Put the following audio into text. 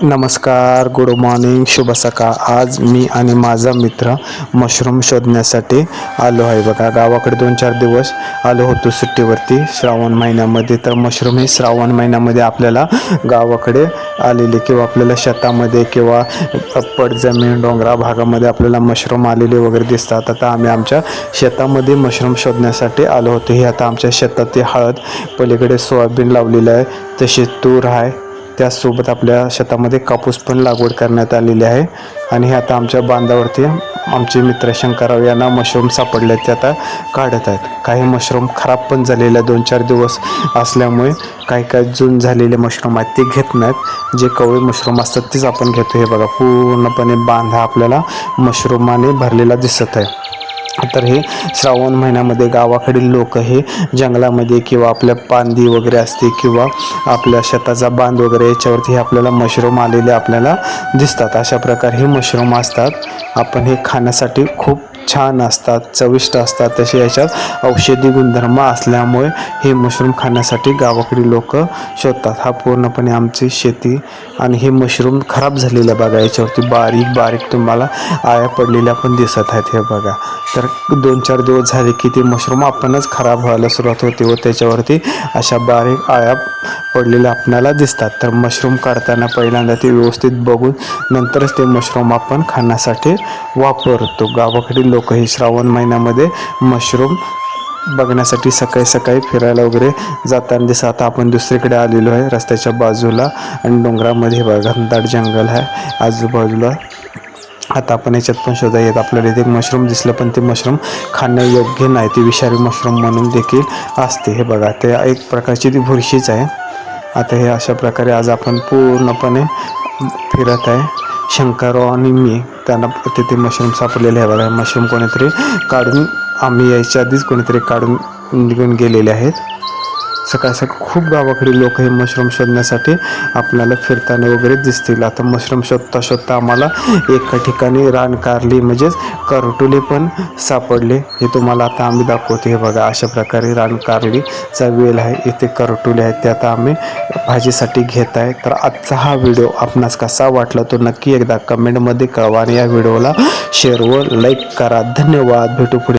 नमस्कार, good morning, शुभ सकाळ. आज मी आणि माझा मित्र मशरूम शोधण्यासाठी आलो आहे. बघा, गावाकडे 2-4 दिवस आलो होतो सुट्टीवरती श्रावण महिन्यामध्ये. तर मशरूम हे श्रावण महिन्यामध्ये आपल्याला गावाकडे आलेले किंवा आपल्याला शेतामध्ये किंवा पडजमीन डोंगरा भागामध्ये आपल्याला मशरूम आलेले वगैरे दिसतात. आता आम्ही आमच्या शेतामध्ये मशरूम शोधण्यासाठी आलो होतो. हे आता आमच्या शेतातली हळद, पलीकडे सोयाबीन लावलेलं आहे, तसेच तूर आहे. त्याचसोबत आपल्या शेतामध्ये कापूस पण लागवड करण्यात आलेली आहे. आणि हे आता आमच्या बांधावरती आमचे मित्र शंकरराव यांना मशरूम सापडले, ते आता काढत आहेत. काही मशरूम खराब पण झालेले 2-4 दिवस असल्यामुळे काही जून झालेले मशरूम आहेत ते घेत नाहीत. जे कवळे मशरूम असतात तेच आपण घेतो. हे बघा, पूर्णपणे बांधा आपल्याला मशरूमाने भरलेला दिसत आहे. तर हे श्रावण महिन्यामध्ये गावाकडील लोक हे जंगलामध्ये किंवा आपल्या पांदी वगैरे असते किंवा आपल्या शेताचा बांध वगैरे याच्यावरती हे आपल्याला मशरूम आलेले आपल्याला दिसतात. अशा प्रकारे हे मशरूम असतात. आपण हे खाण्यासाठी खूप छान असतात, चविष्ट असतात. तसे याच्यात औषधी गुणधर्म असल्यामुळे हे मशरूम खाण्यासाठी गावाकडील लोक शोधतात. हा पूर्णपणे आमची शेती. आणि हे मशरूम खराब झालेलं बघा, याच्यावरती बारीक बारीक तुम्हाला आळ्या पडलेल्या पण दिसत आहेत. हे बघा, तर 2-4 दिवस झाले की ते मशरूम आपणच खराब व्हायला सुरुवात होते व त्याच्यावरती अशा बारीक आळ्या पडलेल्या आपल्याला दिसतात. तर मशरूम काढताना पहिल्यांदा ते व्यवस्थित बघून नंतरच ते मशरूम आपण खाण्यासाठी वापरतो. गावाकडील लोक हे श्रावण महिन्यामध्ये मशरूम बघण्यासाठी सकाळी सकाळी फिरायला वगैरे जाताना दिसतात. आता आपण दुसरीकडे आलेलो आहे रस्त्याच्या बाजूला आणि डोंगरामध्ये बघा घनदाट जंगल आहे आजूबाजूला. आता आपण याच्यात पण शोधा येत आपल्याला इथे एक मशरूम दिसलं, पण ते मशरूम खाण्यायोग्य नाही, ते विषारी मशरूम म्हणून देखील असते. हे बघा, ते एक प्रकारची ती बुरशीच आहे. आता हे अशा प्रकारे आज आपण पूर्णपणे फिरत आहे शंकरराव आणि मी. त्यांना तिथे मशरूम सापडलेले आहे. बघा, मशरूम कोणीतरी काढून, आम्ही यायच्या आधीच कोणीतरी काढून निघून गेलेले आहेत. सकाळ सकाळ खूप गावाकडे लोक हे मशरूम शोधण्यासाठी आपल्याला फिरताना वगैरे दिसतील. आता मशरूम शोधता शोधता आम्हाला एका ठिकाणी रानकारली म्हणजेच करटुले पण सापडले. हे तुम्हाला आता आम्ही दाखवतो. हे बघा, अशा प्रकारे रानकारलीचा वेल आहे, इथे करटुले आहेत, ते आता आम्ही भाजीसाठी घेत आहे. तर आजचा हा व्हिडिओ आपणास कसा वाटला तो नक्की एकदा कमेंटमध्ये कळवा आणि या व्हिडिओला शेअर व लाईक करा. धन्यवाद. भेटू पुढे.